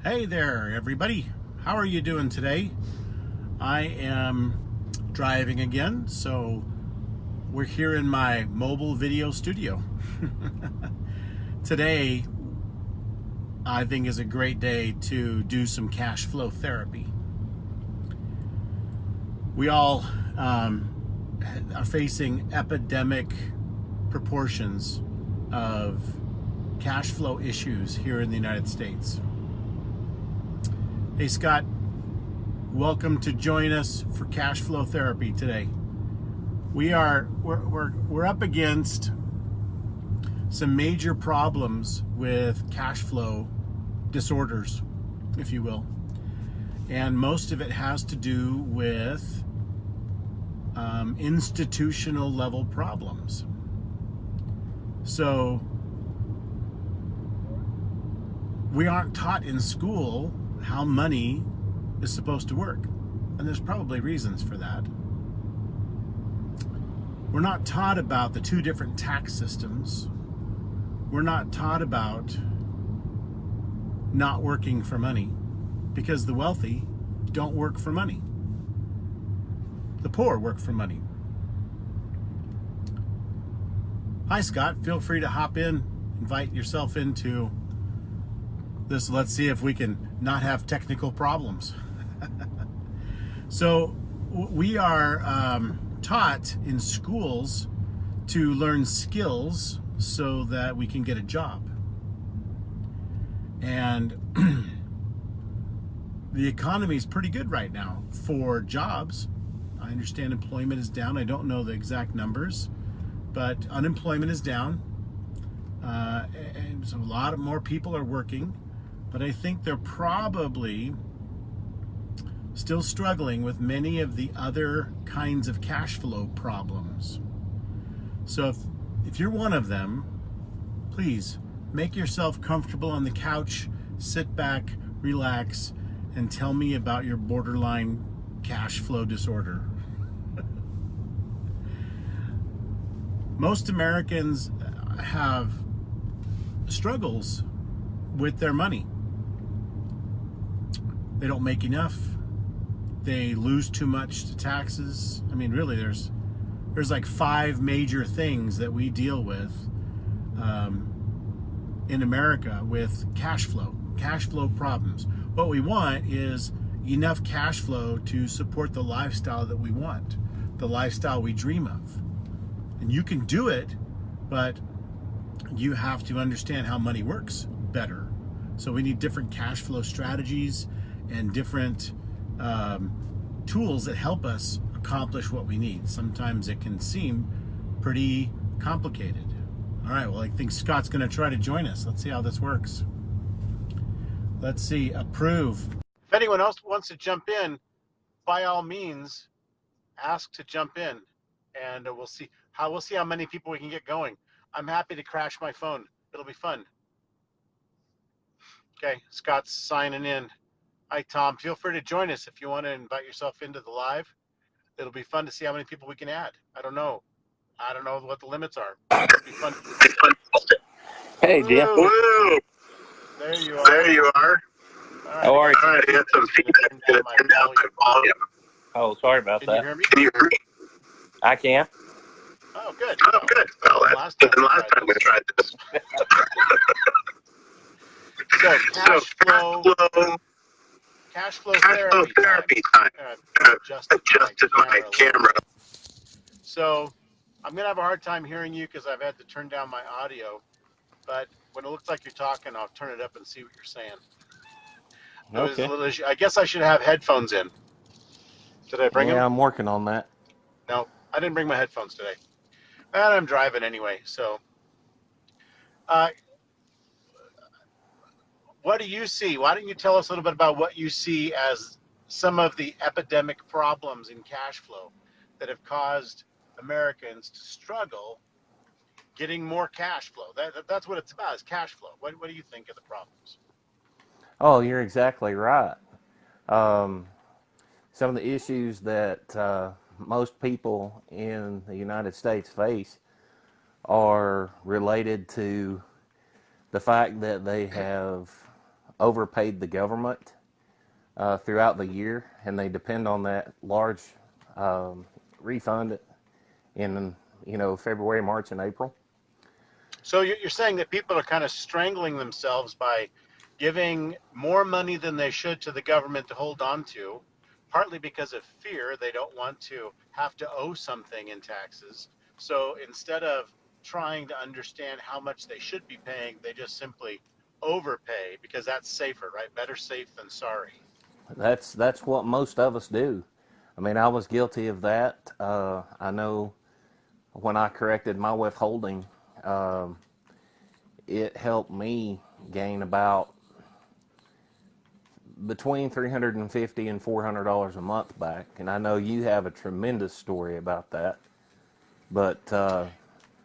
Hey there, everybody. How are you doing today? I am driving again, so we're here in my mobile video studio. Today, I think, is a great day to do some cash flow therapy. We all are facing epidemic proportions of cash flow issues here in the United States. Hey Scott, welcome to join us for cash flow therapy today. We're up against some major problems with cash flow disorders, if you will, and most of it has to do with institutional level problems. So we aren't taught in school how money is supposed to work, and there's probably reasons for that. We're not taught about the two different tax systems. We're not taught about not working for money, because the wealthy don't work for money. The poor work for money. Hi Scott, feel free to hop in, invite yourself into this. Let's see if we can not have technical problems. So we are taught in schools to learn skills so that we can get a job. And the economy is pretty good right now for jobs. I understand employment is down. I don't know the exact numbers, but unemployment is down. And so a lot more people are working. But I think they're probably still struggling with many of the other kinds of cash flow problems. So if you're one of them, please make yourself comfortable on the couch, sit back, relax, and tell me about your borderline cash flow disorder. Most Americans have struggles with their money. They don't make enough. They lose too much to taxes. I mean, really, there's like 5 major things that we deal with in America with cash flow problems. What we want is enough cash flow to support the lifestyle that we want, the lifestyle we dream of. And you can do it, but you have to understand how money works better. So we need different cash flow strategies and different tools that help us accomplish what we need. Sometimes it can seem pretty complicated. All right, well, I think Scott's going to try to join us. Let's see how this works. Let's see, approve. If anyone else wants to jump in, by all means, ask to jump in, and we'll see how many people we can get going. I'm happy to crash my phone. It'll be fun. Okay, Scott's signing in. Hi, Tom. Feel free to join us if you want to invite yourself into the live. It'll be fun to see how many people we can add. I don't know what the limits are. It'll be fun. Hey, Jim. Woo. There you are. There you are. All right, How are you? All right, I got some feedback to turn down my volume. Oh, sorry about that. Can you hear me? Can you hear me? I can. Oh, good. Oh, good. Well, Last time we tried this. So, cash flow therapy time. Adjusted my camera. So I'm going to have a hard time hearing you because I've had to turn down my audio. But when it looks like you're talking, I'll turn it up and see what you're saying. Okay. A little issue. I guess I should have headphones in. Did I bring them? Yeah, I'm working on that. No, I didn't bring my headphones today. And I'm driving anyway. So what do you see? Why don't you tell us a little bit about what you see as some of the epidemic problems in cash flow that have caused Americans to struggle getting more cash flow? That's what it's about, is cash flow. What do you think of the problems? Oh, you're exactly right. Some of the issues that most people in the United States face are related to the fact that they have overpaid the government throughout the year, and they depend on that large refund in February, March, and April. So you're saying that people are kind of strangling themselves by giving more money than they should to the government to hold on to, partly because of fear. They don't want to have to owe something in taxes. So instead of trying to understand how much they should be paying, they just simply overpay because that's safer, right? Better safe than sorry. That's what most of us do. I mean, I was guilty of that. I know when I corrected my withholding, it helped me gain about between $350 and $400 a month back. And I know you have a tremendous story about that, but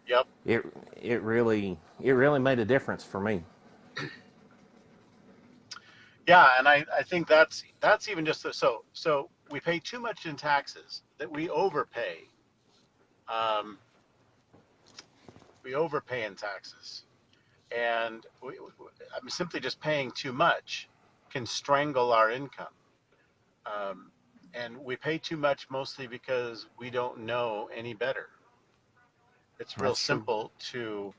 Yep. it really made a difference for me. Yeah, and I think that's even just so we pay too much in taxes, that we overpay. We overpay in taxes, and I'm simply just paying too much can strangle our income. And we pay too much mostly because we don't know any better. It's real That's true. simple to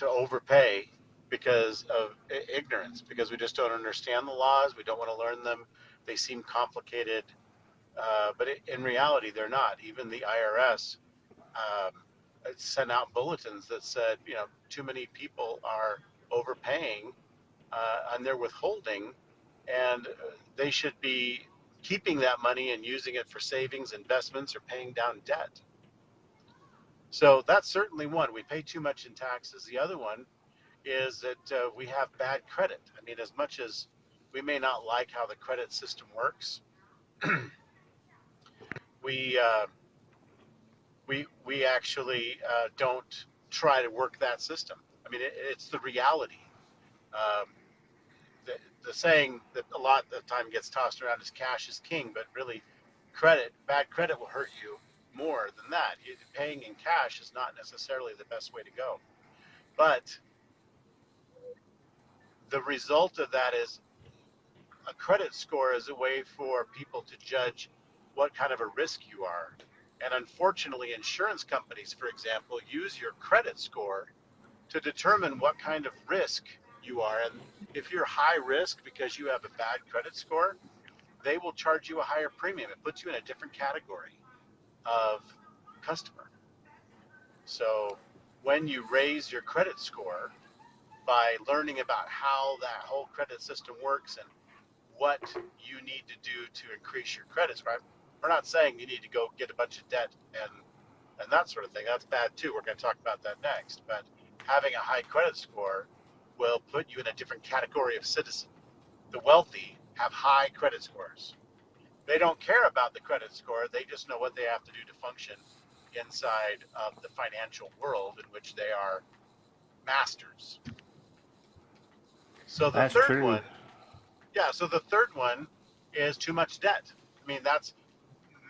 overpay because of ignorance, because we just don't understand the laws. We don't want to learn them. They seem complicated, but in reality, they're not. Even the IRS sent out bulletins that said, too many people are overpaying on their withholding, and they should be keeping that money and using it for savings, investments, or paying down debt. So that's certainly one. We pay too much in taxes. The other one is that we have bad credit. I mean, as much as we may not like how the credit system works, we we actually don't try to work that system. I mean, it's the reality. Um, the saying that a lot of the time gets tossed around is cash is king, but really, bad credit will hurt you more than that. Paying in cash is not necessarily the best way to go. But the result of that is a credit score is a way for people to judge what kind of a risk you are. And unfortunately, insurance companies, for example, use your credit score to determine what kind of risk you are. And if you're high risk because you have a bad credit score, they will charge you a higher premium. It puts you in a different category of customer. So when you raise your credit score by learning about how that whole credit system works and what you need to do to increase your credit score, we're not saying you need to go get a bunch of debt and that sort of thing. That's bad too. We're going to talk about that next. But having a high credit score will put you in a different category of citizen. The wealthy have high credit scores. They don't care about the credit score. They just know what they have to do to function inside of the financial world in which they are masters. So the That's third true. one, so the third one is too much debt. I mean, that's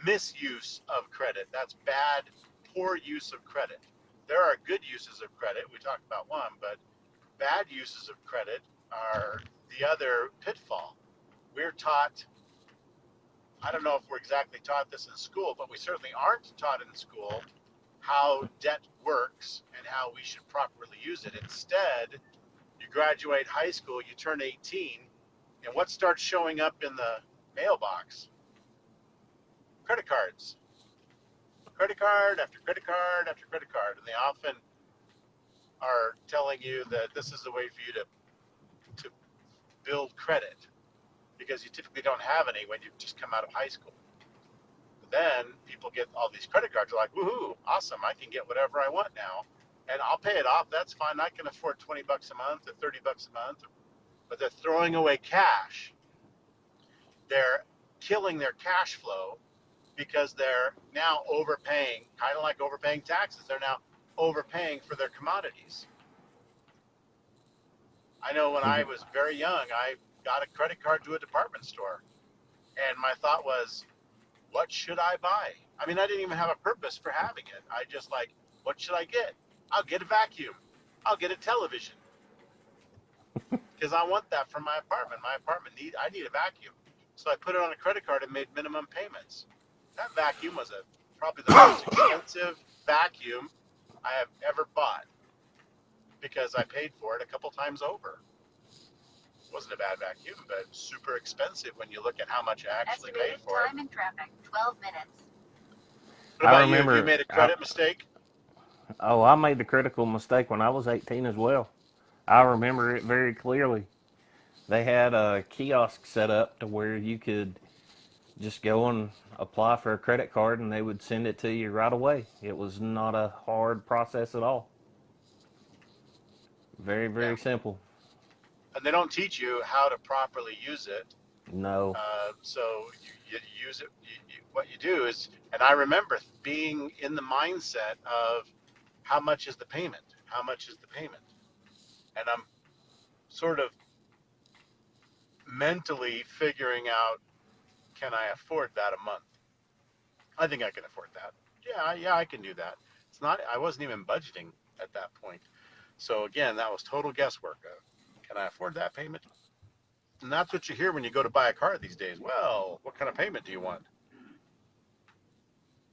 misuse of credit. That's bad, poor use of credit. There are good uses of credit. We talked about one, but bad uses of credit are the other pitfall. We're taught, I don't know if we're exactly taught this in school, but we certainly aren't taught in school how debt works and how we should properly use it. Instead, you graduate high school, you turn 18, and what starts showing up in the mailbox? Credit cards. Credit card after credit card after credit card. And they often are telling you that this is the way for you to build credit, because you typically don't have any when you've just come out of high school. But then people get all these credit cards. They're like, woohoo, awesome, I can get whatever I want now. And I'll pay it off. That's fine. I can afford $20 a month or $30 a month. But they're throwing away cash. They're killing their cash flow because they're now overpaying, kind of like overpaying taxes. They're now overpaying for their commodities. I know when I was very young, I got a credit card to a department store. And my thought was, what should I buy? I mean, I didn't even have a purpose for having it. I just like, what should I get? I'll get a vacuum. I'll get a television. because I want that for my apartment. I need a vacuum. So I put it on a credit card and made minimum payments. That vacuum was probably the most expensive vacuum I have ever bought because I paid for it a couple times over. It wasn't a bad vacuum, but super expensive when you look at how much I actually paid for it. Time in traffic, 12 minutes. What about you? Have you made a credit mistake? I made the critical mistake when I was 18 as well. I remember it very clearly. They had a kiosk set up to where you could just go and apply for a credit card and they would send it to you right away. It was not a hard process at all. Very, very simple. And they don't teach you how to properly use it. No. So you use it. What you do is, and I remember being in the mindset of how much is the payment? How much is the payment? And I'm sort of mentally figuring out, can I afford that a month? I think I can afford that. Yeah, I can do that. It's not. I wasn't even budgeting at that point. So again, that was total guesswork. Can I afford that payment? And that's what you hear when you go to buy a car these days. Well, what kind of payment do you want?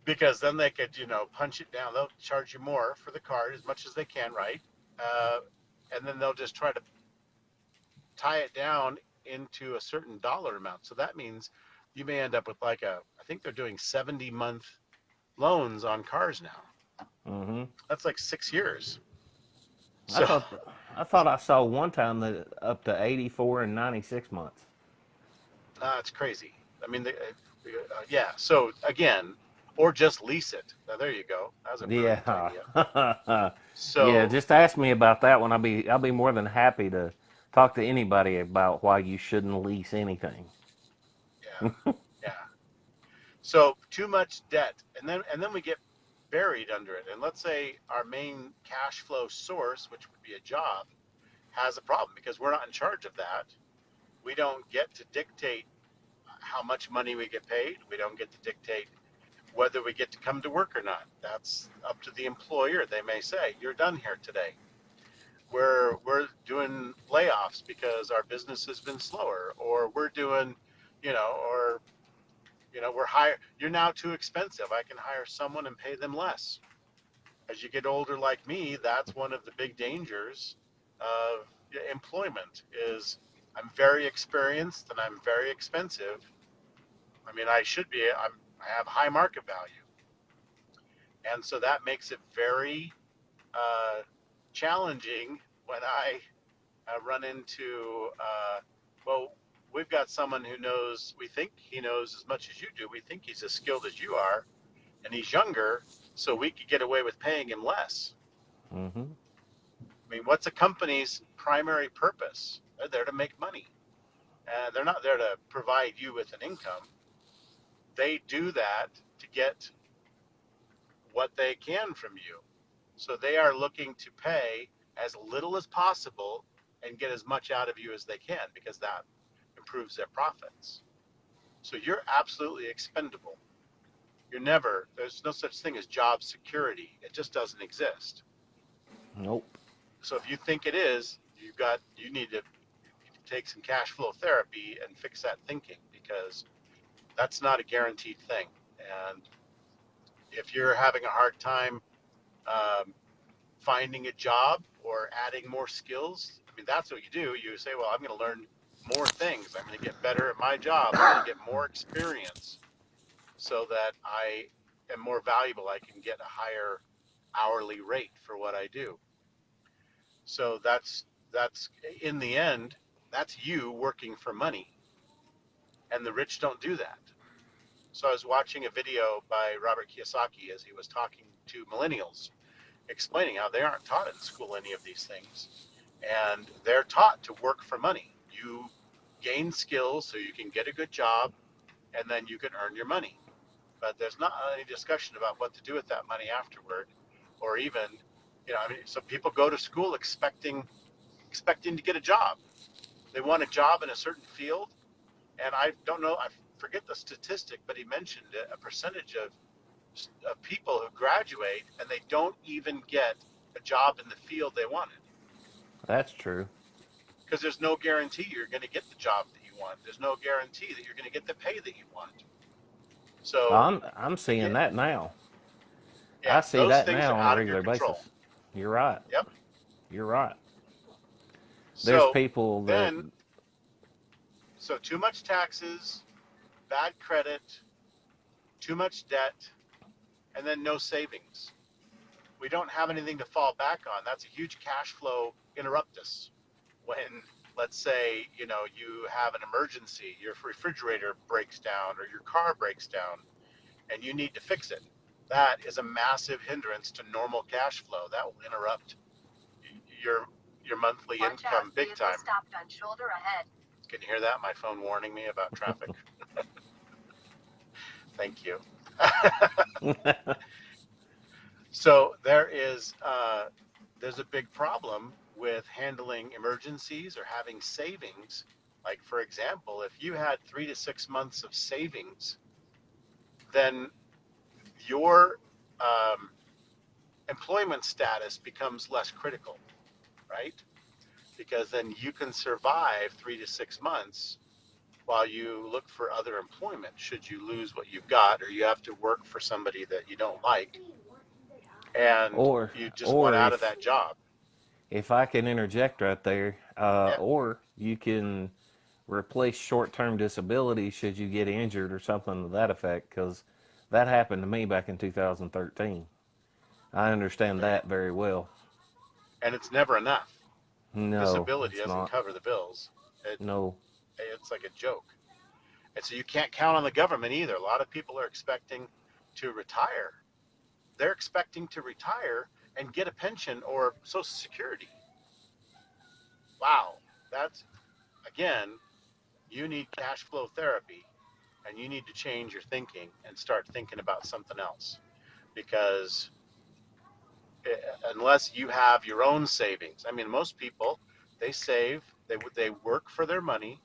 Because then they could, punch it down. They'll charge you more for the card as much as they can, right? And then they'll just try to tie it down into a certain dollar amount. So that means you may end up with I think they're doing 70-month loans on cars now. Mm-hmm. That's like 6 years. So, I thought I saw one time that up to 84 and 96 months. It's crazy. I mean, yeah. So again, or just lease it. Now there you go. That was a brilliant idea. So yeah, just ask me about that one. I'll be more than happy to talk to anybody about why you shouldn't lease anything. Yeah, yeah. So too much debt, and then we get buried under it. And let's say our main cash flow source, which would be a job, has a problem because we're not in charge of that. We don't get to dictate how much money we get paid. We don't get to dictate whether we get to come to work or not. That's up to the employer. They may say, you're done here today. We're doing layoffs because our business has been slower, or we're doing, you're now too expensive. I can hire someone and pay them less. As you get older like me, that's one of the big dangers of employment is I'm very experienced and I'm very expensive. I mean, I have high market value. And so that makes it very challenging when I run into, we've got someone who knows, we think he knows as much as you do. We think he's as skilled as you are, and he's younger, so we could get away with paying him less. Mm-hmm. I mean, what's a company's primary purpose? They're there to make money. They're not there to provide you with an income. They do that to get what they can from you. So they are looking to pay as little as possible and get as much out of you as they can because that improves their profits. So you're absolutely expendable. There's no such thing as job security. It just doesn't exist. Nope. So if you think it is, you need to take some cash flow therapy and fix that thinking because that's not a guaranteed thing. And if you're having a hard time finding a job or adding more skills, I mean, that's what you do. You say, well, I'm going to learn more things. I'm going to get better at my job. I'm going to get more experience so that I am more valuable. I can get a higher hourly rate for what I do. So that's in the end, that's you working for money. And the rich don't do that. So I was watching a video by Robert Kiyosaki as he was talking to millennials, explaining how they aren't taught in school any of these things. And they're taught to work for money. You gain skills so you can get a good job, and then you can earn your money. But there's not any discussion about what to do with that money afterward, or even, so people go to school expecting to get a job. They want a job in a certain field, and I don't know, I forget the statistic, but he mentioned a percentage of people who graduate and they don't even get a job in the field they wanted. That's true. because there's no guarantee you're going to get the job that you want. There's no guarantee that you're going to get the pay that you want. So I'm seeing yeah, that now. I yeah, see those that things are now on a out of your regular control. basis. You're right. Yep. You're right. There's So people that, then, so too much taxes, bad credit, too much debt, and then no savings. We don't have anything to fall back on. That's a huge cash flow interruptus. When, let's say, you have an emergency, your refrigerator breaks down or your car breaks down and you need to fix it. That is a massive hindrance to normal cash flow. That will interrupt your monthly Watch income out, big vehicle time. stopped on shoulder ahead. Can you hear that? My phone warning me about traffic. Thank you. So there's a big problem with handling emergencies or having savings. Like, for example, if you had 3 to 6 months of savings, then your employment status becomes less critical, right? Because then you can survive 3 to 6 months while you look for other employment should you lose what you've got, or you have to work for somebody that you don't like and or you just want or out of that job. if I can interject right there, Yeah. or you can replace short-term disability should you get injured or something to that effect, because that happened to me back in 2013. I understand Okay. that very well. And it's never enough. No, Disability it's doesn't not. cover the bills. No. It's like a joke. And so you can't count on the government either. A lot of people are expecting to retire. They're expecting to retire and get a pension or Social Security. Wow. That's, again, you need cash flow therapy and you need to change your thinking and start thinking about something else. Because unless you have your own savings, I mean, most people, they save, they work for their money,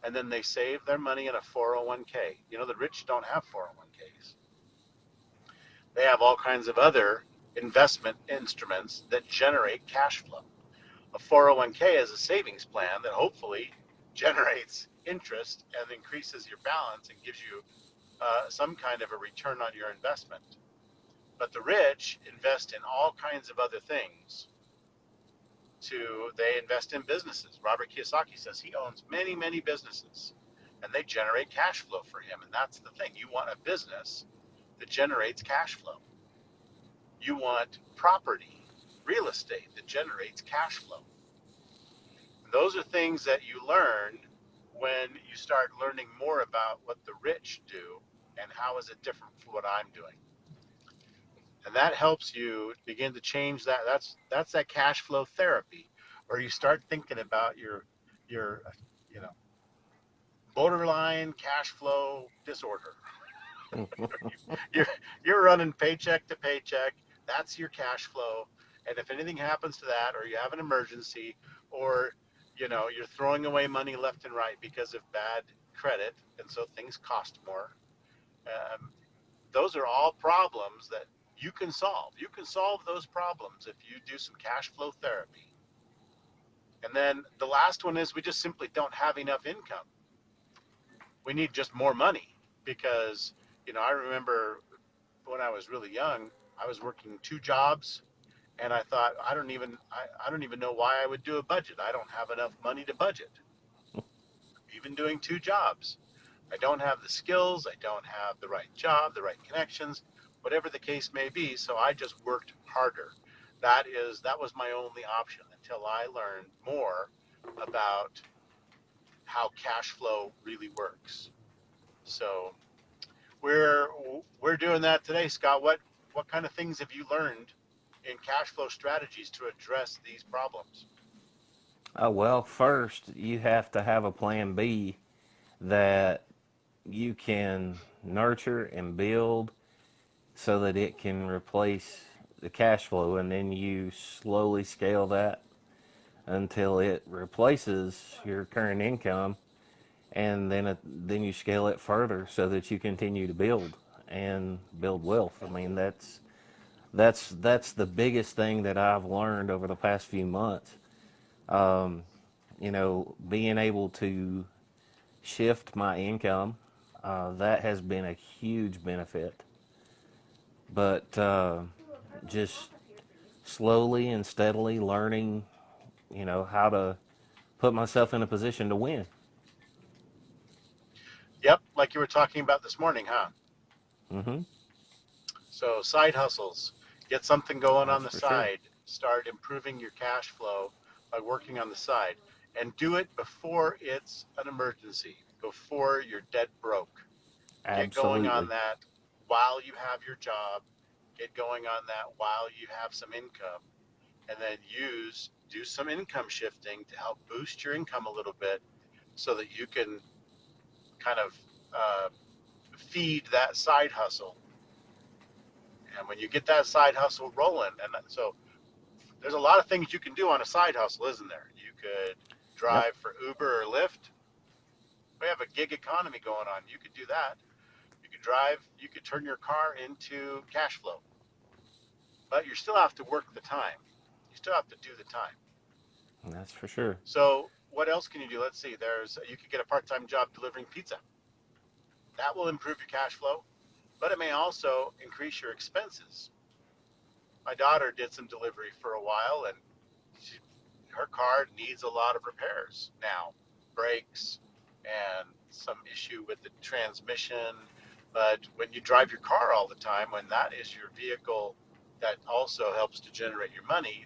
and then they save their money in a 401k. The rich don't have 401ks. They have all kinds of other investment instruments that generate cash flow. A 401k is a savings plan that hopefully generates interest and increases your balance and gives you some kind of a return on your investment. But the rich invest in all kinds of other things. They invest in businesses. Robert Kiyosaki says he owns many, many businesses, and they generate cash flow for him. And that's the thing. You want a business that generates cash flow. You want property, real estate that generates cash flow. And those are things that you learn when you start learning more about what the rich do and how is it different from what I'm doing. And that helps you begin to change that. That's that cash flow therapy, where you start thinking about your borderline cash flow disorder. you're running paycheck to paycheck. That's your cash flow. And if anything happens to that, or you have an emergency, or you're throwing away money left and right because of bad credit, and so things cost more. Those are all problems that you can solve. You can solve those problems if you do some cash flow therapy. And then the last one is we just simply don't have enough income. We need just more money because, I remember when I was really young, I was working 2 jobs and I thought, I don't even know why I would do a budget. I don't have enough money to budget. Even doing 2 jobs. I don't have the skills. I don't have the right job, the right connections, whatever the case may be. So I just worked harder. That was my only option until I learned more about how cash flow really works. So we're doing that today, Scott. What kind of things have you learned in cash flow strategies to address these problems? Oh, well, first you have to have a plan B that you can nurture and build so that it can replace the cash flow, and then you slowly scale that until it replaces your current income, and then you scale it further so that you continue to build and build wealth. I mean, that's the biggest thing that I've learned over the past few months. being able to shift my income, that has been a huge benefit. But just slowly and steadily learning, how to put myself in a position to win. Yep, like you were talking about this morning, huh? Hmm. So side hustles, get something going on That's the for sure. side, start improving your cash flow by working on the side, and do it before it's an emergency, before you're dead broke. Get going on Absolutely. that while you have your job, get going on that while you have some income, and then do some income shifting to help boost your income a little bit so that you can kind of uh, feed that side hustle. And when you get that side hustle rolling, and so there's a lot of things you can do on a side hustle, isn't there? You could Yep. drive for Uber or Lyft. We have a gig economy going on. You could do that. You could drive, you could turn your car into cash flow, but you still have to work the time. You still have to do the time. That's for sure. So what else can you do? Let's see. You could get a part-time job delivering pizza. That will improve your cash flow, but it may also increase your expenses. My daughter did some delivery for a while, and she, her car needs a lot of repairs now, brakes and some issue with the transmission. But when you drive your car all the time, when that is your vehicle that also helps to generate your money,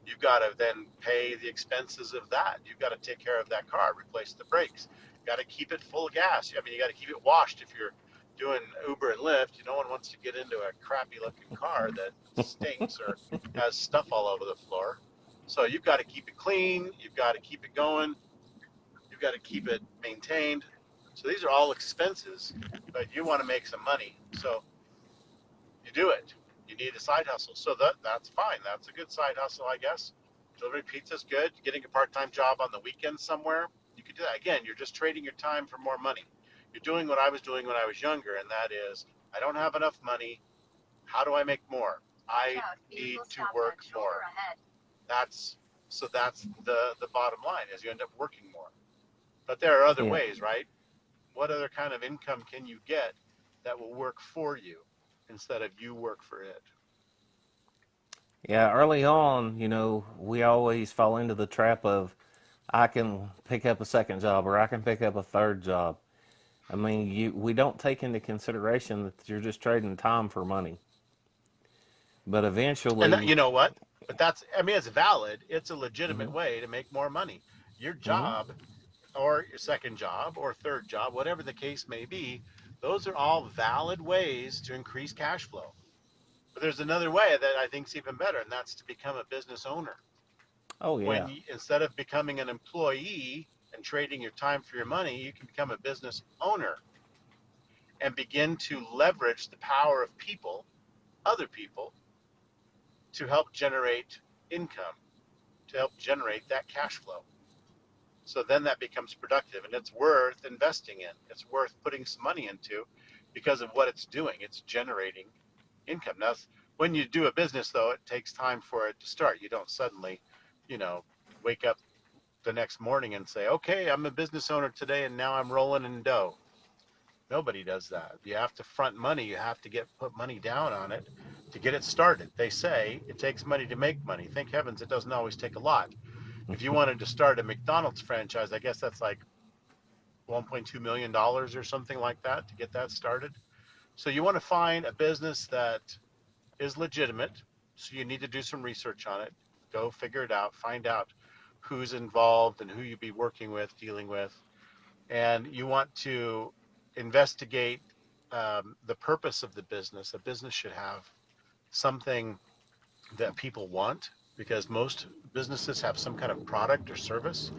you've got to then pay the expenses of that. You've got to take care of that car, replace the brakes. You got to keep it full of gas. I mean, you got to keep it washed if you're doing Uber and Lyft. No one wants to get into a crappy looking car that stinks or has stuff all over the floor. So you've got to keep it clean. You've got to keep it going. You've got to keep it maintained. So these are all expenses, but you want to make some money. So you do it. You need a side hustle. So that's fine. That's a good side hustle, I guess. Delivering pizza is good. Getting a part-time job on the weekend somewhere, you could do that. Again, you're just trading your time for more money. You're doing what I was doing when I was younger, and that is, I don't have enough money. How do I make more? I need to work more. That's that's the bottom line is you end up working more. But there are other Yeah. ways, right? What other kind of income can you get that will work for you instead of you work for it? Yeah. Early on, we always fall into the trap of I can pick up a second job or I can pick up a third job. I mean, we don't take into consideration that you're just trading time for money. But And eventually, you know what? But I mean, it's valid. It's a hmm legitimate way to make more money. Your hmm job or your second job or third job, whatever the case may be, those are all valid ways to increase cash flow. But there's another way that I think is even better, and that's to become a business owner. oh When yeah, you, instead of becoming an employee and trading your time for your money, you can become a business owner and begin to leverage the power of people, other people, to help generate income, to help generate that cash flow. So then that becomes productive and it's worth investing in. It's worth putting some money into because of what it's doing. It's generating income. Now, when you do a business, though, it takes time for it to start. You don't suddenly, you know, wake up the next morning and say, okay, I'm a business owner today and now I'm rolling in dough. Nobody does that. You have to front money. You have to put money down on it to get it started. They say it takes money to make money. Thank heavens it doesn't always take a lot. If you wanted to start a McDonald's franchise, I guess that's like $1.2 million or something like that to get that started. So you want to find a business that is legitimate. So you need to do some research on it. Go figure it out. Find out who's involved and who you'd be working with, dealing with. And you want to investigate the purpose of the business. A business should have something that people want because most businesses have some kind of product or service.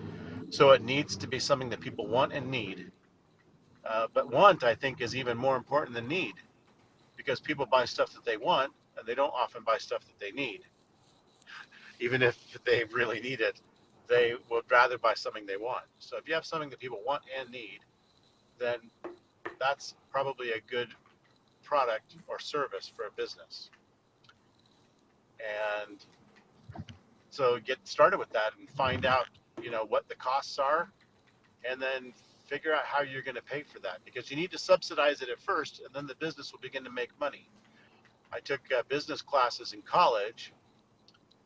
So it needs to be something that people want and need. But want, I think, is even more important than need because people buy stuff that they want and they don't often buy stuff that they need. Even if they really need it, they would rather buy something they want. So if you have something that people want and need, then that's probably a good product or service for a business. And so get started with that and find out what the costs are, and then figure out how you're going to pay for that, because you need to subsidize it at first, and then the business will begin to make money. I took business classes in college,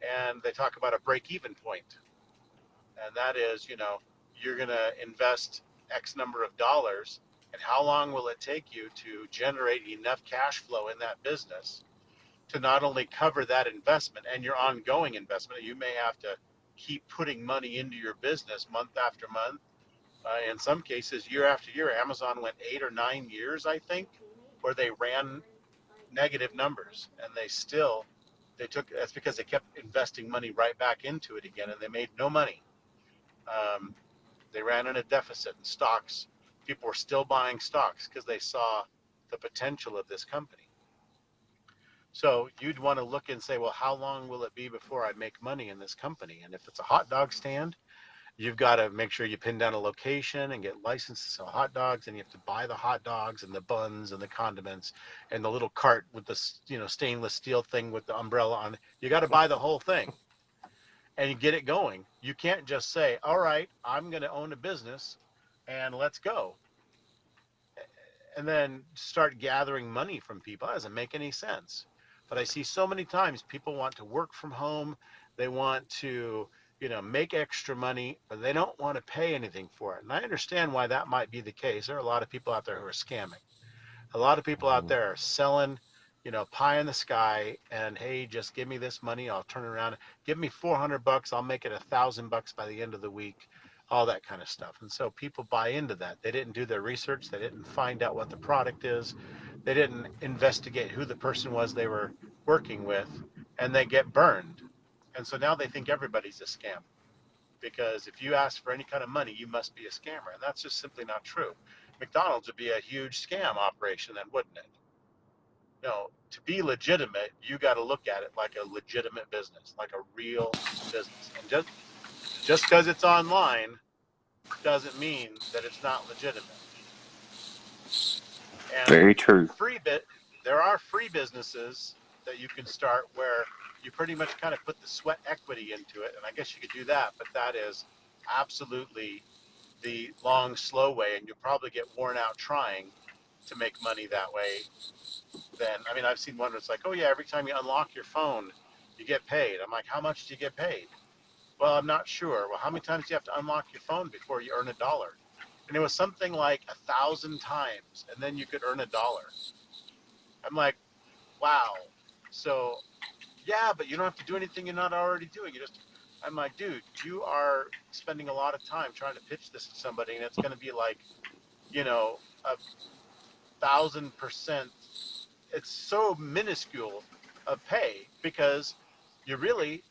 and they talk about a break-even point, and that is, you're going to invest X number of dollars, and how long will it take you to generate enough cash flow in that business to not only cover that investment and your ongoing investment. You may have to keep putting money into your business month after month. In some cases, year after year. Amazon went 8 or 9 years, I think, where they ran negative numbers, and that's because they kept investing money right back into it again, and they made no money. They ran in a deficit in stocks. People were still buying stocks because they saw the potential of this company. So you'd want to look and say, well, how long will it be before I make money in this company? And if it's a hot dog stand, you've got to make sure you pin down a location and get licensed to sell hot dogs, and you have to buy the hot dogs and the buns and the condiments and the little cart with the stainless steel thing with the umbrella on. You got to buy the whole thing and you get it going. You can't just say, all right, I'm going to own a business and let's go, and then start gathering money from people. That doesn't make any sense. But I see so many times people want to work from home. They want to, make extra money, but they don't want to pay anything for it. And I understand why that might be the case. There are a lot of people out there who are scamming. A lot of people out there are selling, pie in the sky, and hey, just give me this money, I'll turn around. Give me $400, I'll make it $1,000 by the end of the week. All that kind of stuff. And so people buy into that. They didn't do their research. They didn't find out what the product is. They didn't investigate who the person was they were working with, and they get burned. And so now they think everybody's a scam, because if you ask for any kind of money, you must be a scammer. And that's just simply not true. McDonald's would be a huge scam operation then, wouldn't it? No, to be legitimate, you got to look at it like a legitimate business, like a real business. And just because it's online doesn't mean that it's not legitimate. And Very true. there are free businesses that you can start where you pretty much kind of put the sweat equity into it. And I guess you could do that, but that is absolutely the long, slow way. And you'll probably get worn out trying to make money that way. I've seen one that's like, oh yeah, every time you unlock your phone, you get paid. I'm like, how much do you get paid? Well, I'm not sure. Well, how many times do you have to unlock your phone before you earn $1? And it was something like 1,000 times, and then you could earn $1. I'm like, wow. So, yeah, but you don't have to do anything you're not already doing. I'm like, dude, you are spending a lot of time trying to pitch this to somebody, and it's going to be like, 1,000%. It's so minuscule of pay, because you really,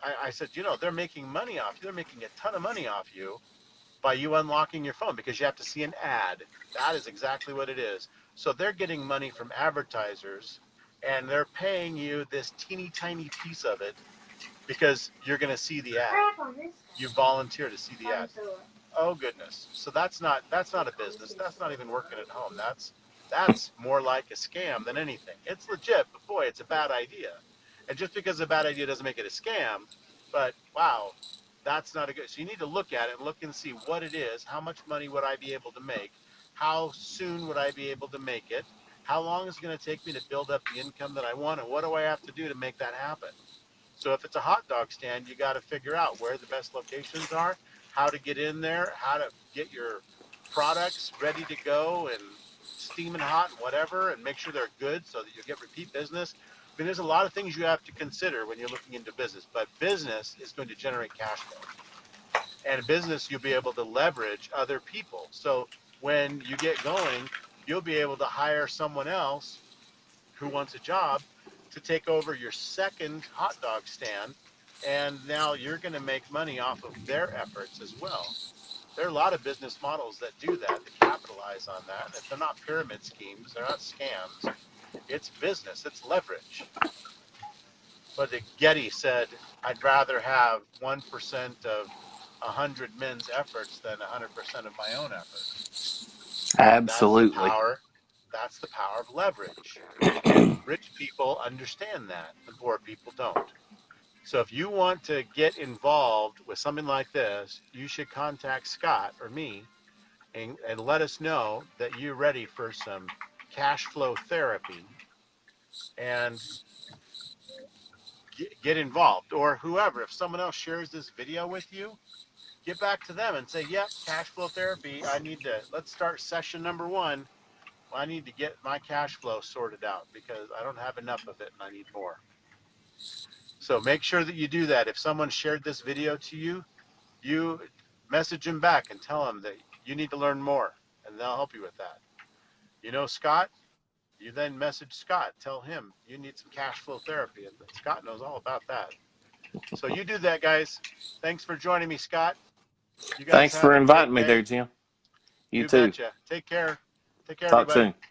I said, they're making money off you. They're making a ton of money off you by you unlocking your phone, because you have to see an ad. That is exactly what it is. So they're getting money from advertisers, and they're paying you this teeny tiny piece of it because you're going to see the ad. You volunteer to see the ad. Oh goodness. So that's not a business. That's not even working at home. That's more like a scam than anything. It's legit, but boy, it's a bad idea. And just because it's a bad idea doesn't make it a scam. But wow, that's not a good. So you need to look at it and look and see what it is. How much money would I be able to make? How soon would I be able to make it? How long is it going to take me to build up the income that I want? And what do I have to do to make that happen? So if it's a hot dog stand, you got to figure out where the best locations are, how to get in there, how to get your products ready to go and steaming hot and whatever, and make sure they're good so that you get repeat business. There's a lot of things you have to consider when you're looking into business, but business is going to generate cash flow. And business, you'll be able to leverage other people. So when you get going, you'll be able to hire someone else who wants a job to take over your second hot dog stand, and now you're going to make money off of their efforts as well. There are a lot of business models that do that, that capitalize on that. If they're not pyramid schemes, they're not scams. It's business, it's leverage. But Getty said, I'd rather have 1% of 100 men's efforts than 100% of my own effort. Absolutely. That's the power of leverage. And rich people understand that, and poor people don't. So if you want to get involved with something like this, you should contact Scott or me and let us know that you're ready for some cash flow therapy and get involved. Or whoever, if someone else shares this video with you, get back to them and say, yep, cash flow therapy, let's start session number 1. I need to get my cash flow sorted out because I don't have enough of it and I need more. So make sure that you do that. If someone shared this video to you, you message them back and tell them that you need to learn more, and they'll help you with that. You know Scott? You then message Scott. Tell him you need some cash flow therapy, and Scott knows all about that. So you do that, guys. Thanks for joining me, Scott. You guys Thanks have for a great inviting me day. there, Jim. You too. Betcha. Take care. Take care, Talk everybody. soon.